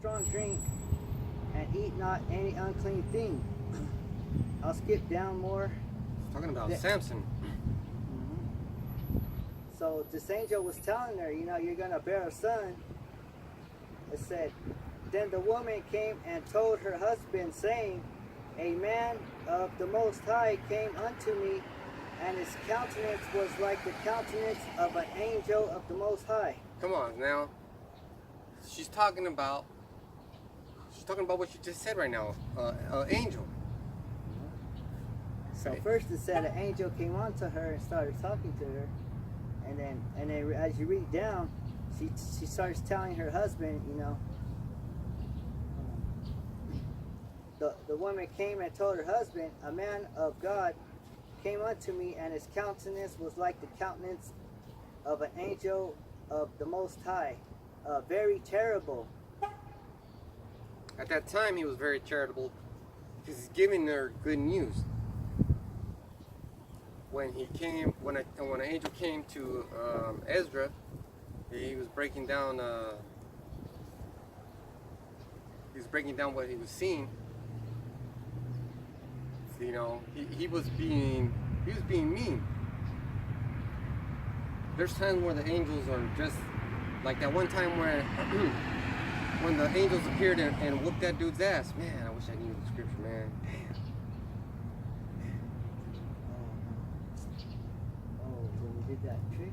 strong drink, and eat not any unclean thing. I'll skip down more. It's talking about Samson. So this angel was telling her, you're going to bear a son. It said, then the woman came and told her husband, saying, a man of the Most High came unto me, and his countenance was like the countenance of an angel of the Most High. Come on now. She's talking about what you just said right now. Angel. So first it said an angel came onto her and started talking to her, and then as you read down, she starts telling her husband, the woman came and told her husband, a man of God came unto me, and his countenance was like the countenance of an angel of the Most High, very terrible. At that time, he was very charitable because he's giving her good news. When an angel came to Ezra, he was breaking down. What he was seeing. He was being mean. There's times where the angels are just like that one time where when the angels appeared and whooped that dude's ass. Man, I wish I knew the scripture, man. Damn. Oh, so we did that trick?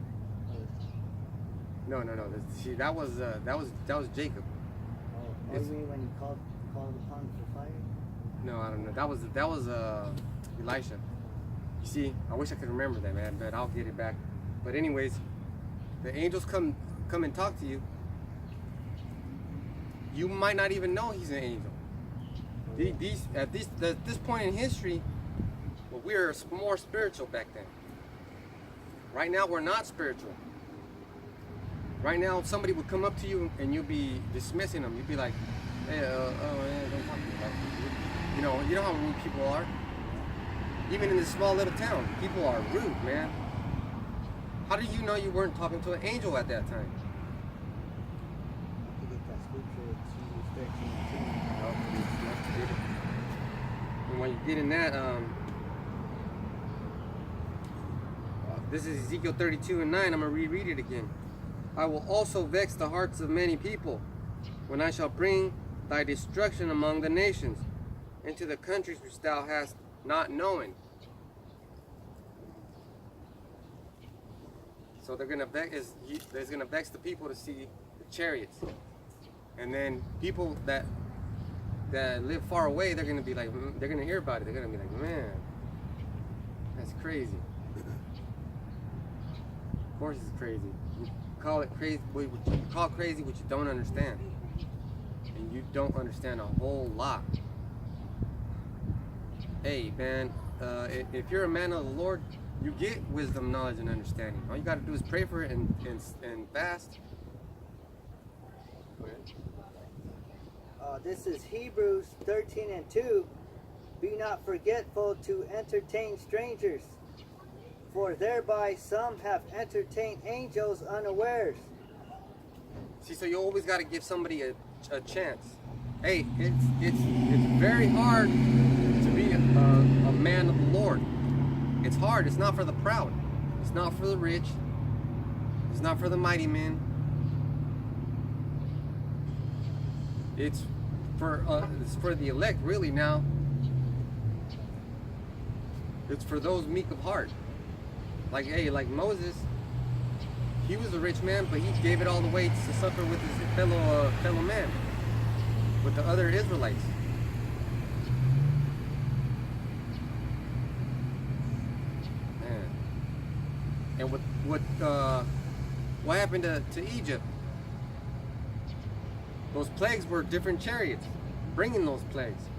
No. See, that was Jacob. Oh, you mean when he called upon for fire? No, I don't know. That was Elisha. You see, I wish I could remember that, man, but I'll get it back. But anyways, the angels come and talk to you. You might not even know he's an angel. At this point in history, well, we were more spiritual back then. Right now, we're not spiritual. Right now, if somebody would come up to you and you'll be dismissing them, you'd be like, hey, don't talk to me about it. You know how rude people are? Even in this small little town, people are rude, man. How do you know you weren't talking to an angel at that time? I forget that scripture, it's 13:2. And when you get in that, this is Ezekiel 32:9. I'm going to reread it again. I will also vex the hearts of many people when I shall bring thy destruction among the nations, into the countries which thou hast not known. So they're gonna vex the people to see the chariots, and then people that live far away, they're gonna be like, they're gonna hear about it. They're gonna be like, man, that's crazy. Of course, it's crazy. You call it crazy. You call crazy what you don't understand, and you don't understand a whole lot. Hey, man, if you're a man of the Lord, you get wisdom, knowledge, and understanding. All you got to do is pray for it and fast. This is Hebrews 13:2. Be not forgetful to entertain strangers, for thereby some have entertained angels unawares. See, so you always got to give somebody a chance. Hey, it's very hard to be a man of the Lord. It's hard. It's not for the proud. It's not for the rich. It's not for the mighty men. It's for the elect, really. Now it's for those meek of heart. Like Moses, he was a rich man, but he gave it all away to suffer with his fellow man, with the other Israelites. Man, and what happened to Egypt? Those plagues were different chariots bringing those plagues.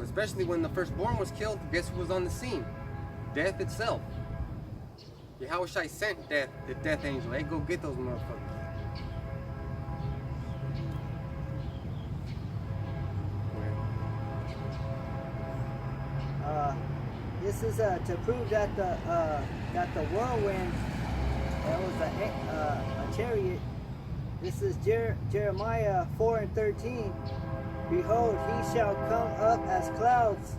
Especially when the firstborn was killed, guess who was on the scene? Death itself. Yahushua sent death, the death angel. Hey, go get those motherfuckers. This is to prove that the whirlwind, that was a chariot. This is Jeremiah 4:13. Behold, he shall come up as clouds,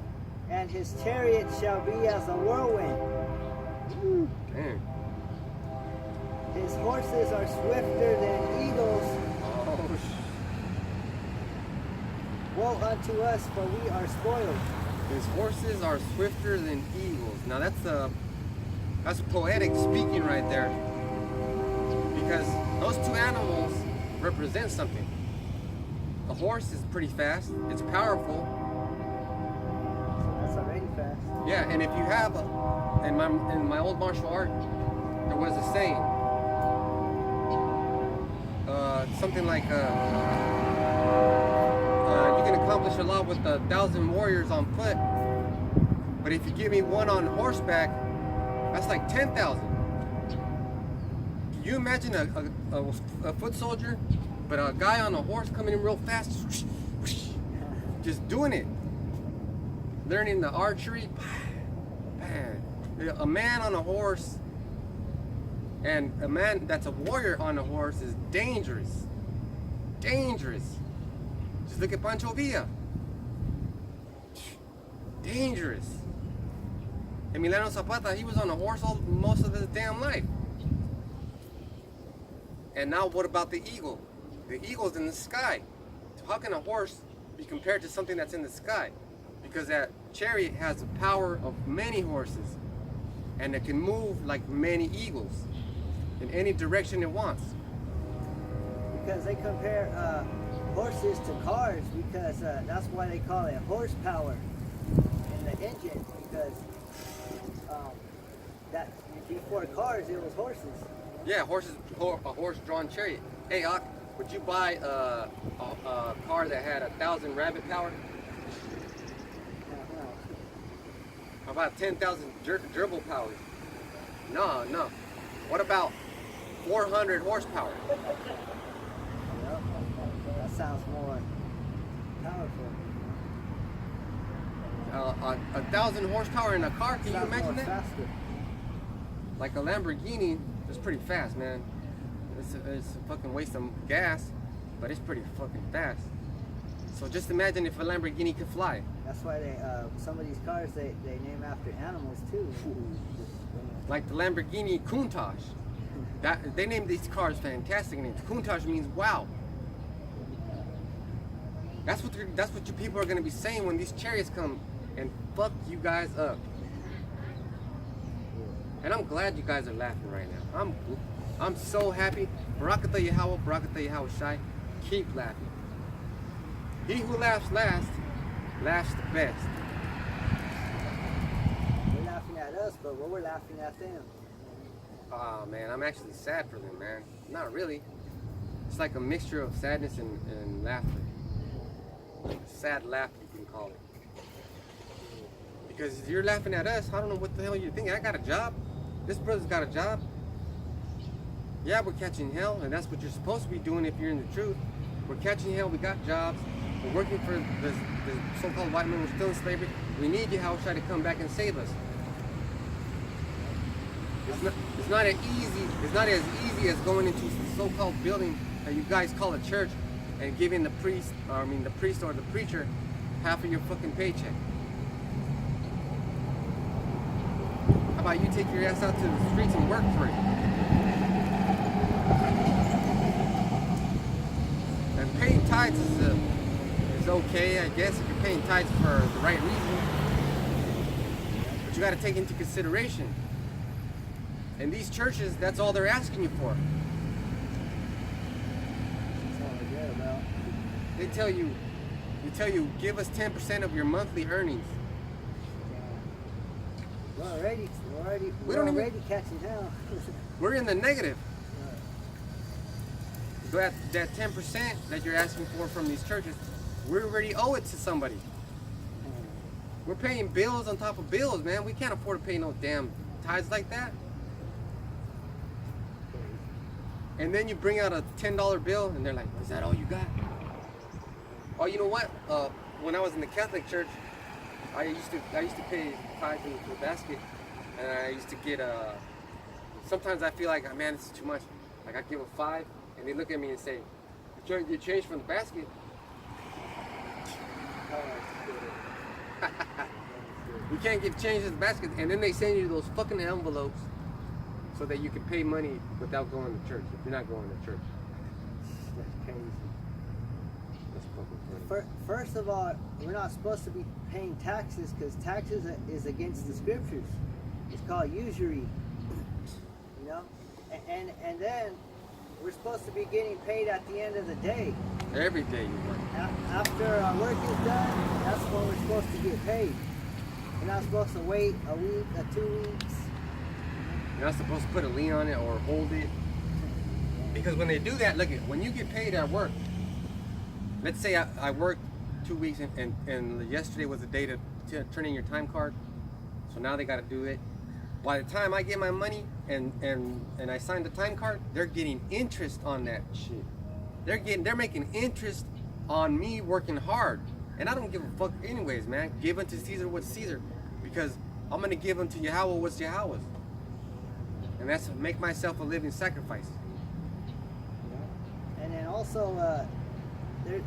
and his chariot shall be as a whirlwind. Damn. His horses are swifter than eagles. Oh, Woe unto us, for we are spoiled. his horses are swifter than eagles. Now that's poetic speaking right there. Because those two animals represent something. The horse is pretty fast. It's powerful. That's already fast. Yeah, and if you have in my old martial art, there was a saying. Something like you can accomplish a lot with 1,000 warriors on foot, but if you give me one on horseback, that's like 10,000. Can you imagine a foot soldier, but a guy on a horse coming in real fast, just doing it, learning the archery? A man on a horse and a man that's a warrior on a horse is dangerous. Dangerous. Just look at Pancho Villa. Dangerous. Emiliano Zapata, he was on a horse most of his damn life. And now what about the eagle? The eagle's in the sky. So how can a horse be compared to something that's in the sky? Because that chariot has the power of many horses, and it can move like many eagles in any direction it wants. Because they compare horses to cars, because that's why they call it horsepower in the engine, because that before cars it was horses. Yeah, a horse-drawn chariot. Hey, Ak, would you buy a car that had 1,000 rabbit power? How about 10,000 gerbil power? No. What about 400 horsepower? Yep. That sounds more powerful. 1,000 horsepower in a car, can you Sounds imagine more that? faster. Like a Lamborghini, it's pretty fast, man. It's a fucking waste of gas, but it's pretty fucking fast. So just imagine if a Lamborghini could fly. That's why they some of these cars they name after animals too. Like the Lamborghini Countach. They named these cars fantastic names. Countach means wow. That's what you people are gonna be saying when these chariots come and fuck you guys up. And I'm glad you guys are laughing right now. I'm so happy. Barakatah Yahweh, Barakatah Yahweh Shai. Keep laughing. He who laughs last, laughs the best. They're laughing at us, but we're laughing at them. Oh man, I'm actually sad for them, man. Not really. It's like a mixture of sadness and laughter. Sad laugh, you can call it. Because if you're laughing at us, I don't know what the hell you're thinking. I got a job. This brother's got a job. Yeah, we're catching hell, and that's what you're supposed to be doing if you're in the truth. We're catching hell, we got jobs. We're working for the so-called white men. We're still in slavery. We need Yahushua to come back and save us. It's not as easy as going into the so-called building that you guys call a church and giving the priest or the preacher half of your fucking paycheck. How about you take your ass out to the streets and work for it? And paying tithes is okay, I guess, if you're paying tithes for the right reason. But you got to take into consideration. And these churches, that's all they're asking you for. That's all they care about. They tell you, give us 10% of your monthly earnings. We're already catching hell. We're in the negative. That 10% that you're asking for from these churches, we already owe it to somebody. We're paying bills on top of bills, man. We can't afford to pay no damn tithes like that. And then you bring out a $10 bill and they're like, is that all you got? Oh, you know what? When I was in the Catholic Church, I used to pay tithes into the basket, and I used to get sometimes I feel like, man, this is too much. Like I give a $5, and and they look at me and say, "You changed from the basket." You can't get change in the basket, and then they send you those fucking envelopes so that you can pay money without going to church. If you're not going to church, That's crazy. that's fucking funny. First of all, we're not supposed to be paying taxes because taxes is against the scriptures. It's called usury. You know, and then we're supposed to be getting paid at the end of the day. Every day you work. After our work is done, that's when we're supposed to get paid. We're not supposed to wait a week or 2 weeks. You're not supposed to put a lien on it or hold it. Because when they do that, look, when you get paid at work, let's say I worked 2 weeks and yesterday was the day to turn in your time card. So now they got to do it. By the time I get my money and I sign the time card, they're getting interest on that shit. They're making interest on me working hard. And I don't give a fuck anyways, man. Give unto Caesar what's Caesar. Because I'm going to give unto Yahweh what's Yahweh's. And that's make myself a living sacrifice. And then also,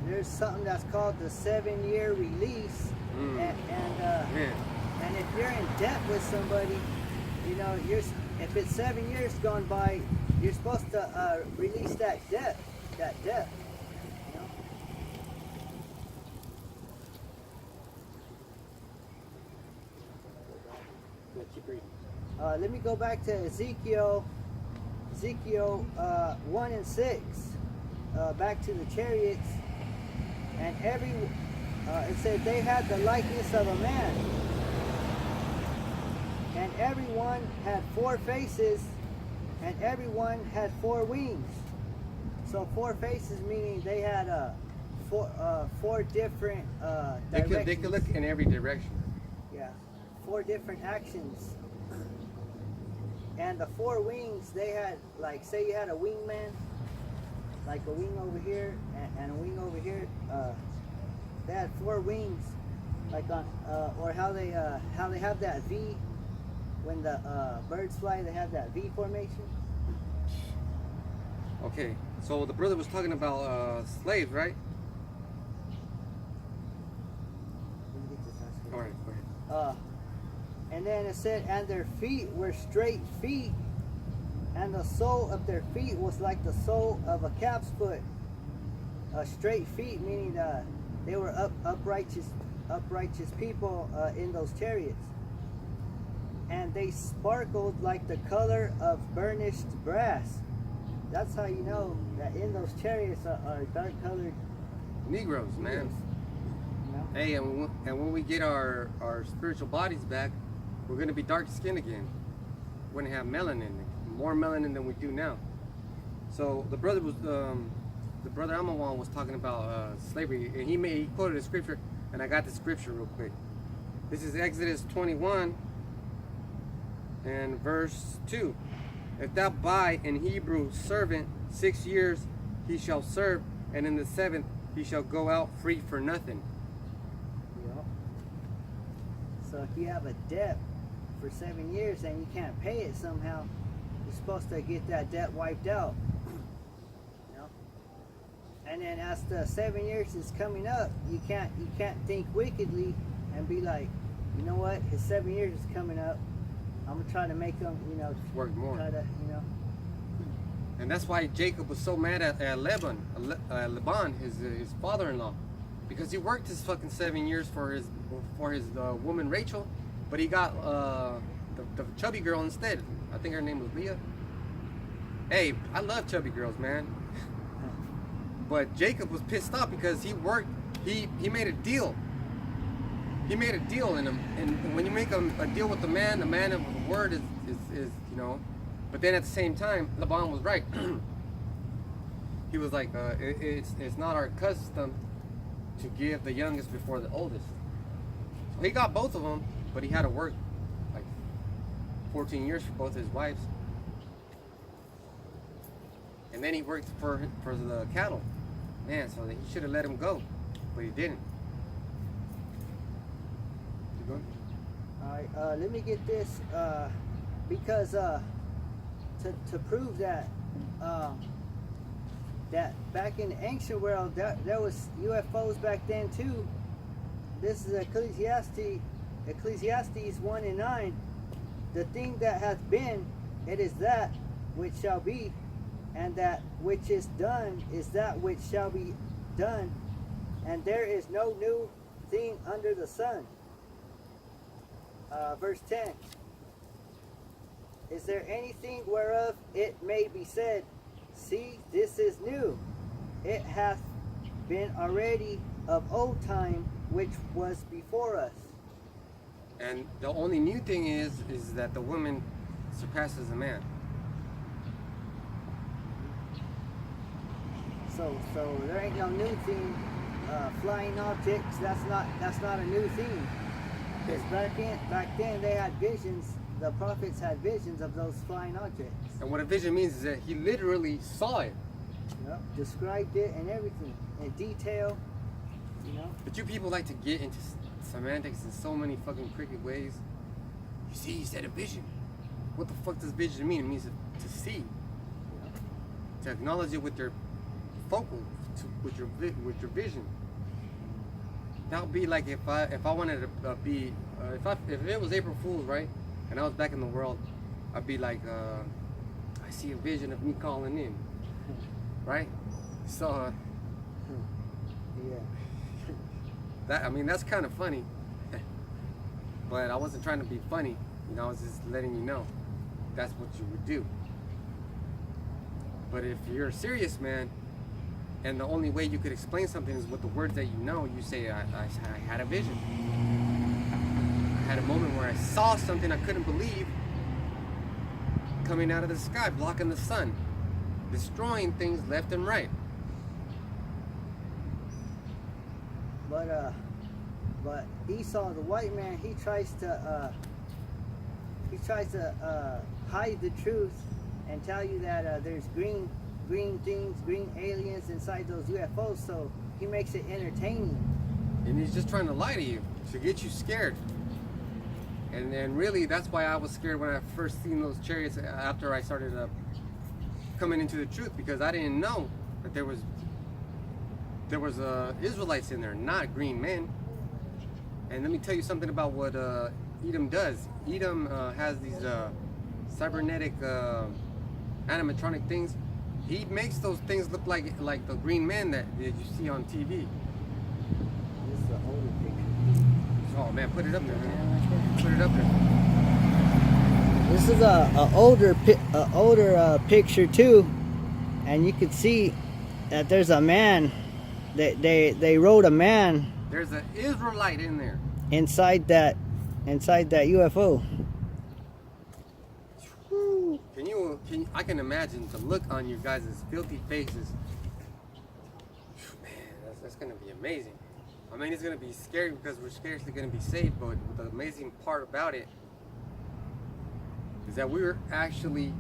there's something that's called the 7-year release. And if you're in debt with somebody, you know, if it's 7 years gone by, you're supposed to release that debt. You know? Keep reading. Let me go back to Ezekiel 1 and 6. Back to the chariots. And it said they had the likeness of a man. And everyone had 4 faces, and everyone had 4 wings. So 4 faces meaning they had 4 different directions. They could look in every direction. Yeah, 4 different actions. And the 4 wings, they had, like, say you had a wingman, like a wing over here and a wing over here. They had 4 wings, like on, or how they have that V. When the birds fly, they have that V formation. Okay, so the brother was talking about slaves, right? All right, go ahead. And then it said, and their feet were straight feet, and the sole of their feet was like the sole of a calf's foot. Straight feet meaning they were uprighteous people in those chariots. And they sparkled like the color of burnished brass. That's how you know that in those chariots are dark colored Negroes, man. You know? Hey, and when we get our spiritual bodies back, we're going to be dark skinned again. We're going to have melanin, more melanin than we do now. So the brother Amawan was talking about slavery, and he quoted a scripture, and I got the scripture real quick. This is Exodus 21 and verse 2. If thou buy an Hebrew servant 6 years, he shall serve, and in the 7th he shall go out free for nothing. Yep. So if you have a debt for 7 years and you can't pay it somehow, you're supposed to get that debt wiped out. You know? And then as the 7 years is coming up, you can't think wickedly and be like, you know what, his 7 years is coming up. I'm gonna try to make them, you know, work more. Try to, you know. And that's why Jacob was so mad at Laban, his father-in-law, because he worked his fucking 7 years for his woman Rachel, but he got the chubby girl instead. I think her name was Leah. Hey, I love chubby girls, man. But Jacob was pissed off because he worked. He made a deal. He made a deal, and when you make a deal with the man of the word is you know. But then at the same time, Laban was right. He was like, it's not our custom to give the youngest before the oldest. So he got both of them, but he had to work like 14 years for both his wives. And then he worked for the cattle. Man, so he should have let him go, but he didn't. Keep going. All right, let me get this because to prove that that back in the ancient world, there was UFOs back then too. This is Ecclesiastes 1:9. The thing that hath been, it is that which shall be, and that which is done is that which shall be done, and there is no new thing under the sun. Verse 10. Is there anything whereof it may be said, see, this is new? It hath been already of old time, which was before us. And the only new thing is that the woman surpasses the man. So there ain't no new thing. Flying objects, that's not a new thing. Because back then they had visions. The prophets had visions of those flying objects. And what a vision means is that he literally saw it. Yep, described it and everything in detail. You know. But you people like to get into semantics in so many fucking crooked ways. You see, he said a vision. What the fuck does vision mean? It means to see, Yep. to acknowledge it with your focal, with your vision. That would be like if I wanted to be if it was April Fool's, right, and I was back in the world, I'd be like, I see a vision of me calling in, right? So Yeah. that's kind of funny, but I wasn't trying to be funny. You know, I was just letting you know that's what you would do. But if you're a serious man, and the only way you could explain something is with the words that you know, you say, I had a vision. I had a moment where I saw something I couldn't believe coming out of the sky, blocking the sun, destroying things left and right. But Esau, the white man, he tries to hide the truth and tell you that there's green things, green aliens inside those UFOs. So he makes it entertaining. And he's just trying to lie to you to get you scared. And really, that's why I was scared when I first seen those chariots after I started coming into the truth, because I didn't know that there was Israelites in there, not green men. And let me tell you something about what Edom does. Edom has these cybernetic animatronic things. He makes those things look like the green men that you see on TV. This is an older picture. Oh man, put it up there, man. Put it up there. This is a older picture too, and you can see that there's a man. They wrote a man. There's an Israelite in there. Inside that UFO. I can imagine the look on you guys' filthy faces. Man, that's gonna be amazing. I mean, it's gonna be scary because we're scarcely gonna be saved, but the amazing part about it is that we're actually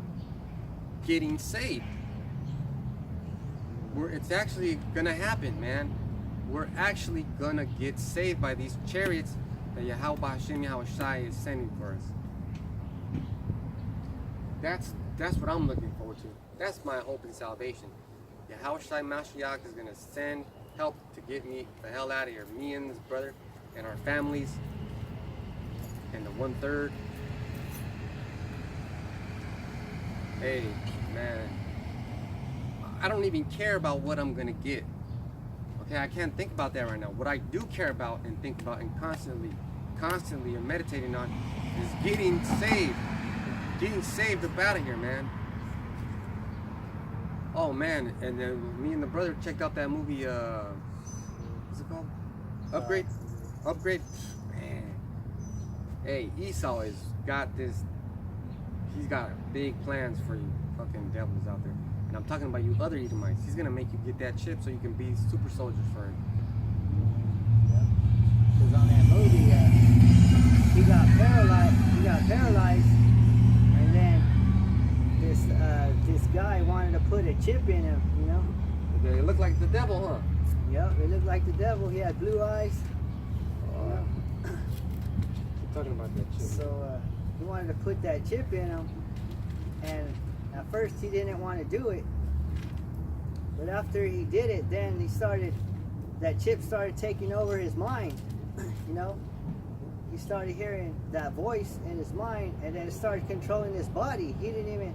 getting saved. It's actually gonna happen, man. We're actually gonna get saved by these chariots that Yahweh Hashem Yahushai is sending for us. That's what I'm looking forward to. That's my hope and salvation. Yahushai Mashiach is gonna send help to get me the hell out of here. Me and this brother and our families and the 1/3. Hey, man. I don't even care about what I'm gonna get. Okay, I can't think about that right now. What I do care about and think about and constantly and meditating on is getting saved. Getting saved up out of here, man. Oh man, and then me and the brother checked out that movie, what's it called? Upgrade? Upgrade? Man. Hey, Esau has got this, he's got big plans for you fucking devils out there. And I'm talking about you other Edomites. He's gonna make you get that chip so you can be super soldiers for him. Yeah. Because on that movie, he got paralyzed, and then this guy wanted to put a chip in him, you know. Okay, it looked like the devil, huh? Yep, it looked like the devil. He had blue eyes. Keep talking about that chip. So he wanted to put that chip in him, and at first he didn't want to do it, But after he did it, then that chip started taking over his mind. You know, he started hearing that voice in his mind, and then it started controlling his body. He didn't even.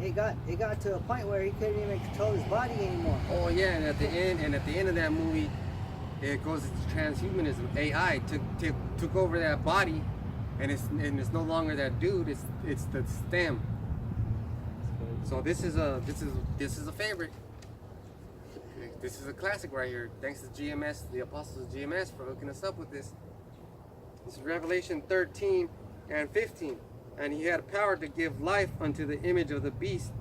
It got to a point where he couldn't even control his body anymore. Oh yeah, and at the end of that movie, it goes into transhumanism. AI took over that body, and it's no longer that dude. It's the stem. So this is a favorite. This is a classic right here. Thanks to GMS, the apostles of GMS, for hooking us up with this. This is Revelation 13 and 15. And he had power to give life unto the image of the beast,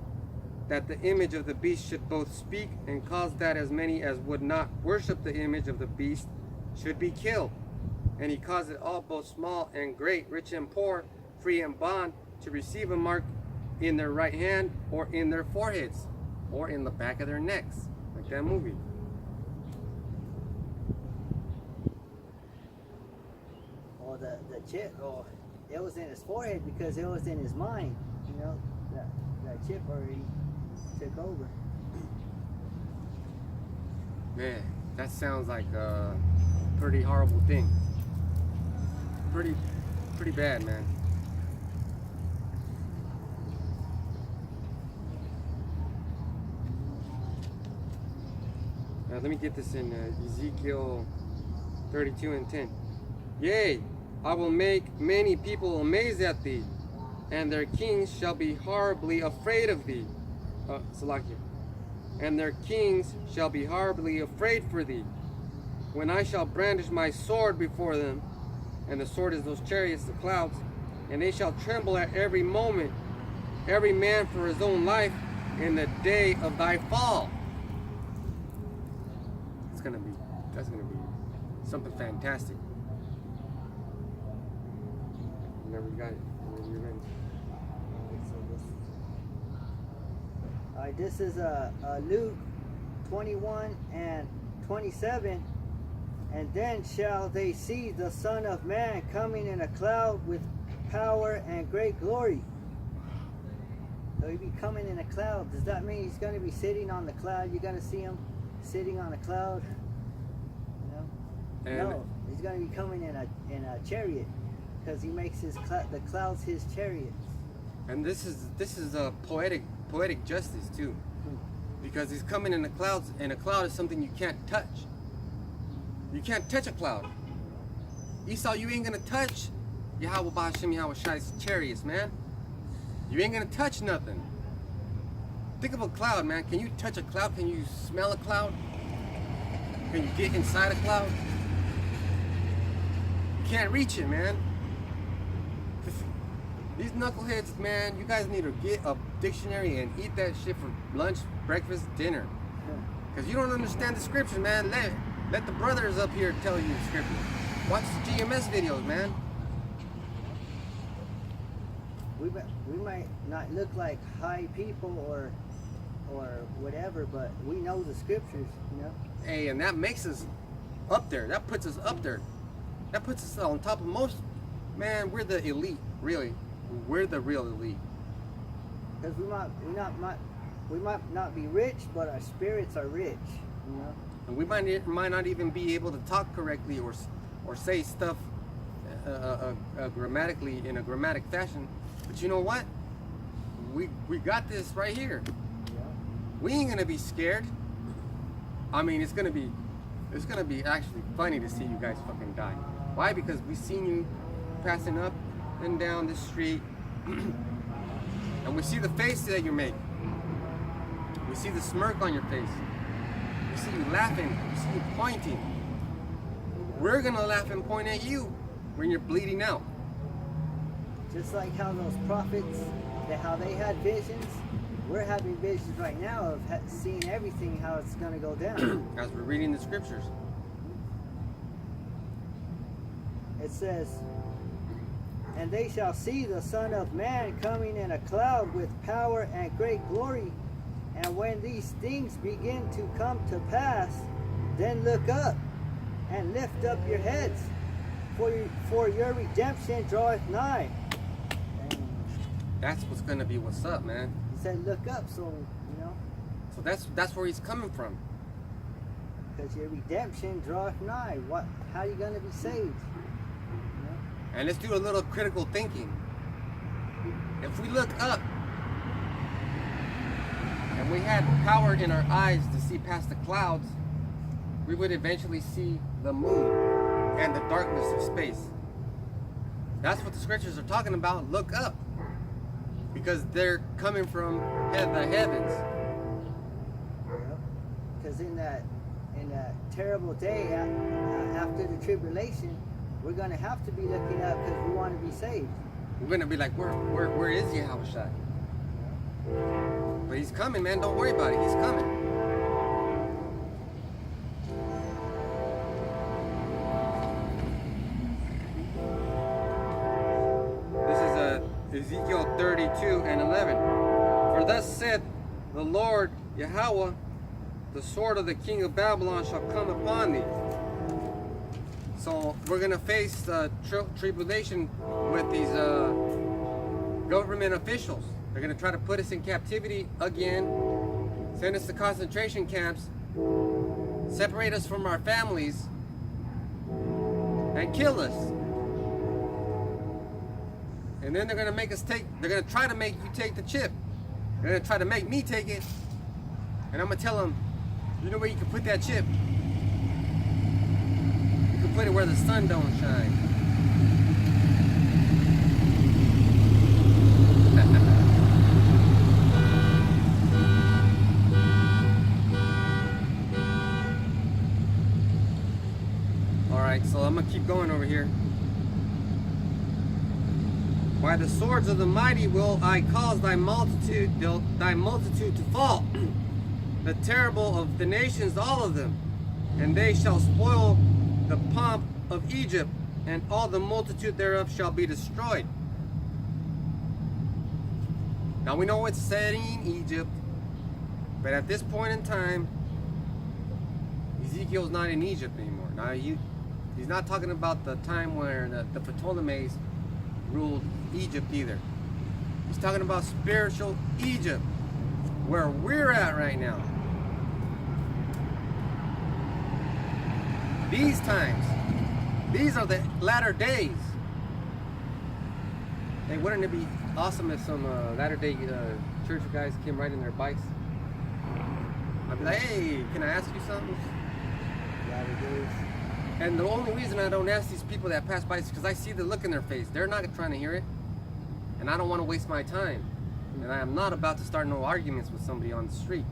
that the image of the beast should both speak and cause that as many as would not worship the image of the beast should be killed. And he caused it all, both small and great, rich and poor, free and bond, to receive a mark in their right hand or in their foreheads or in the back of their necks, like that movie. Or the chip, or it was in his forehead because it was in his mind. You know, that chip already took over. Man, that sounds like a pretty horrible thing. Pretty bad, man. Let me get this in Ezekiel 32 and 10. Yea, I will make many people amazed at thee, and their kings shall be horribly afraid of thee. Salakia. And their kings shall be horribly afraid for thee, when I shall brandish my sword before them, and the sword is those chariots, the clouds, and they shall tremble at every moment, every man for his own life, in the day of thy fall. That's gonna be something fantastic. Whenever you got it, whenever you're ready. Alright, this is Luke 21 and 27. And then shall they see the Son of Man coming in a cloud with power and great glory. So he'll be coming in a cloud. Does that mean he's going to be sitting on the cloud? You're going to see him sitting on a cloud? You know? No, he's going to be coming in a chariot, because he makes the clouds his chariots. And this is a poetic justice too, because he's coming in the clouds, and a cloud is something you can't touch. You can't touch a cloud. Esau, you ain't gonna touch Yahweh Ba'ashem Yahweh Shai's chariots, man. You ain't gonna touch nothing. Think of a cloud, man. Can you touch a cloud? Can you smell a cloud? Can you get inside a cloud? You can't reach it, man. These knuckleheads, man, you guys need to get a dictionary and eat that shit for lunch, breakfast, dinner. Because you don't understand the scriptures, man. Let the brothers up here tell you the scriptures. Watch the GMS videos, man. We might not look like high people or whatever, but we know the scriptures, you know. Hey, and that makes us up there. That puts us up there. That puts us on top of most. Man, we're the elite, really. We're the real elite. Because we might not be rich, but our spirits are rich, you know. And we might not even be able to talk correctly or say stuff grammatically in a grammatic fashion. But you know what? We got this right here. Yeah. We ain't gonna be scared. I mean, it's gonna be actually funny to see you guys fucking die. Why? Because we seen you passing up and down the street, and we see the face that you make. We see the smirk on your face. We see you laughing. We see you pointing. We're gonna laugh and point at you when you're bleeding out. Just like how those prophets, how they had visions, we're having visions right now of seeing everything, how it's going to go down. As we're reading the scriptures. It says, and they shall see the Son of Man coming in a cloud with power and great glory. And when these things begin to come to pass, then look up and lift up your heads, for your redemption draweth nigh. That's what's gonna be what's up, man. He said look up, so, you know. So that's where he's coming from. Because your redemption draweth nigh. How are you going to be saved? You know? And let's do a little critical thinking. If we look up and we had power in our eyes to see past the clouds, we would eventually see the moon and the darkness of space. That's what the scriptures are talking about. Look up. Because they're coming from the heavens. Because in that terrible day after the tribulation, we're going to have to be looking up because we want to be saved. We're going to be like, where is Yahushua? But he's coming, man. Don't worry about it. He's coming. This is Ezekiel 32 and 11. For thus said the Lord Yahweh, the sword of the king of Babylon shall come upon thee. So we're going to face tribulation with these government officials. They're going to try to put us in captivity again, send us to concentration camps, separate us from our families, and kill us. And then they're going to try to make you take the chip. They're going to try to make me take it. And I'm going to tell them, you know where you can put that chip? You can put it where the sun don't shine. Alright, so I'm going to keep going over here. By the swords of the mighty will I cause thy multitude to fall. The terrible of the nations, all of them. And they shall spoil the pomp of Egypt, and all the multitude thereof shall be destroyed. Now we know it's said in Egypt, but at this point in time, Ezekiel's not in Egypt anymore. Now he's not talking about the time where the Ptolemies ruled Egypt either. He's talking about spiritual Egypt, where we're at right now. These times, these are the latter days. Hey, wouldn't it be awesome if some latter day church guys came riding their bikes? I'd be like, hey, can I ask you something? Latter days. And the only reason I don't ask these people that pass by is because I see the look in their face. They're not trying to hear it. And I don't want to waste my time. And I am not about to start no arguments with somebody on the street.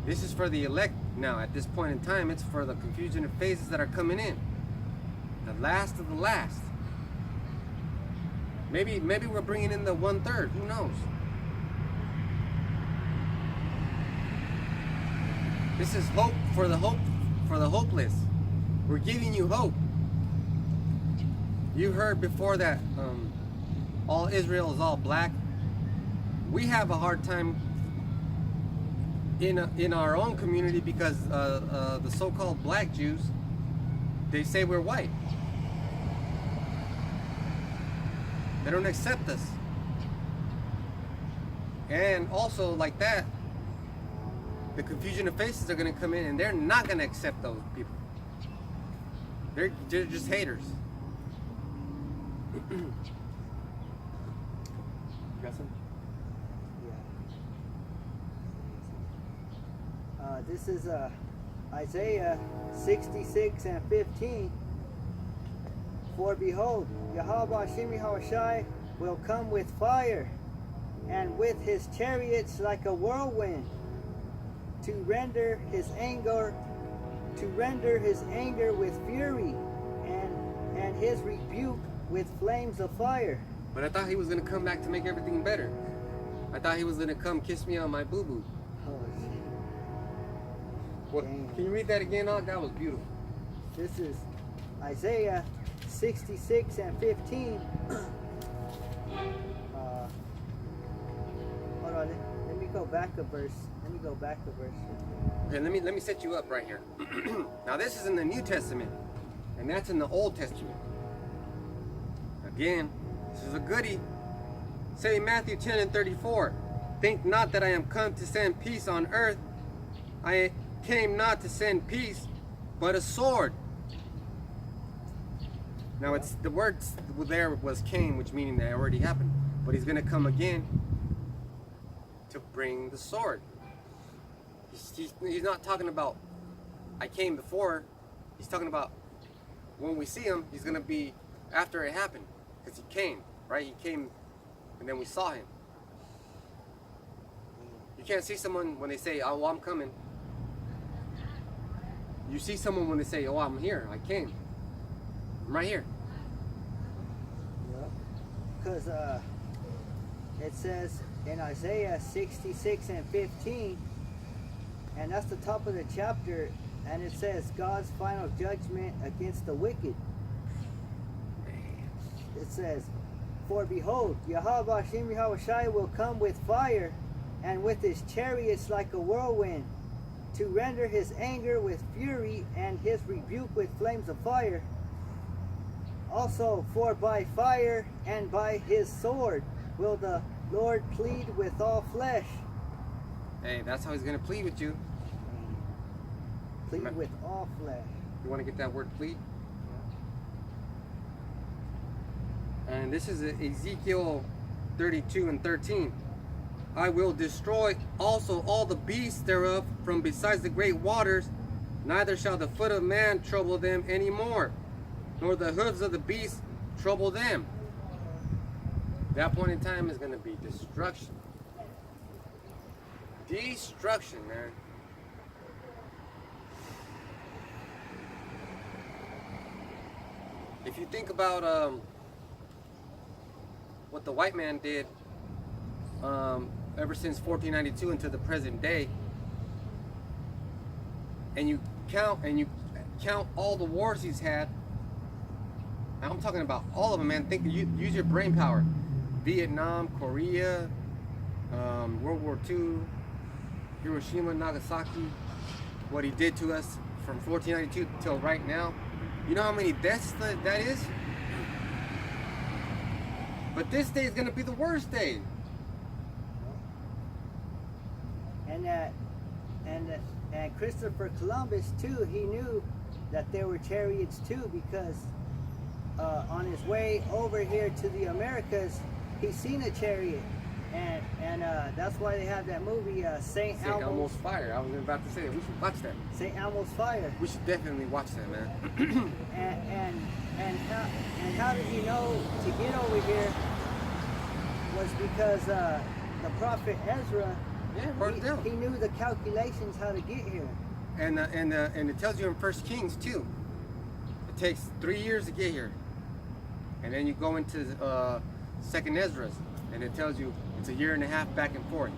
This is for the elect now. At this point in time, it's for the confusion of phases that are coming in. The last of the last. Maybe we're bringing in the 1/3. Who knows? This is hope for the hopeless. We're giving you hope. You heard before that all Israel is all black. We have a hard time in our own community because the so-called black Jews, they say we're white. They don't accept us. And also like that, the confusion of faces are going to come in and they're not going to accept those people. They're just haters. You got some? Yeah. This is Isaiah 66 and 15. For behold, Yahweh Hashem Yahushai will come with fire, and with his chariots like a whirlwind, to render his anger with fury, and his rebuke with flames of fire. But I thought he was going to come back to make everything better. I thought he was going to come kiss me on my boo-boo. Oh, shit. What, can you read that again, Doc? That was beautiful. This is Isaiah 66 and 15. Hold on, let me go back a verse. Okay, let me set you up right here. Now this is in the New Testament, and that's in the Old Testament. Again, this is a goodie. Say Matthew 10 and 34. Think not that I am come to send peace on earth. I came not to send peace, but a sword. Now it's the words there was came, which meaning that it already happened. But he's gonna come again to bring the sword. He's not talking about I came before. He's talking about when we see him, he's gonna be after it happened, because he came, right? He came, and then we saw him. You can't see someone when they say, "Oh, well, I'm coming." You see someone when they say, "Oh, I'm here. I came. I'm right here." Because it says in Isaiah 66 and 15, and that's the top of the chapter, and it says God's final judgment against the wicked. It says, "For behold, Yahweh Hashem Yahweh Shai will come with fire, and with his chariots like a whirlwind, to render his anger with fury and his rebuke with flames of fire. Also, for by fire and by his sword will the Lord plead with all flesh." Hey, that's how he's gonna plead with you. Plead with all flesh. You want to get that word plead? And this is Ezekiel 32 and 13. "I will destroy also all the beasts thereof from besides the great waters, neither shall the foot of man trouble them any more, nor the hooves of the beast trouble them." That point in time is going to be destruction. Destruction, man. If you think about what the white man did ever since 1492 until the present day, and you count all the wars he's had, and I'm talking about all of them, man. Use your brain power. Vietnam, Korea, World War II, Hiroshima, Nagasaki, what he did to us from 1492 till right now. You know how many deaths that is? But this day is going to be the worst day. And Christopher Columbus too, he knew that there were chariots too, because on his way over here to the Americas, he seen a chariot, and that's why they have that movie St. Elmo's Fire. I was about to say that. We should watch that. St. Elmo's Fire. We should definitely watch that, man. and how did he know to get over here? Was because the prophet Ezra, he knew the calculations how to get here. And it tells you in 1 Kings too. It takes 3 years to get here, and then you go into 2nd Ezra, and it tells you it's a year and a half back and forth.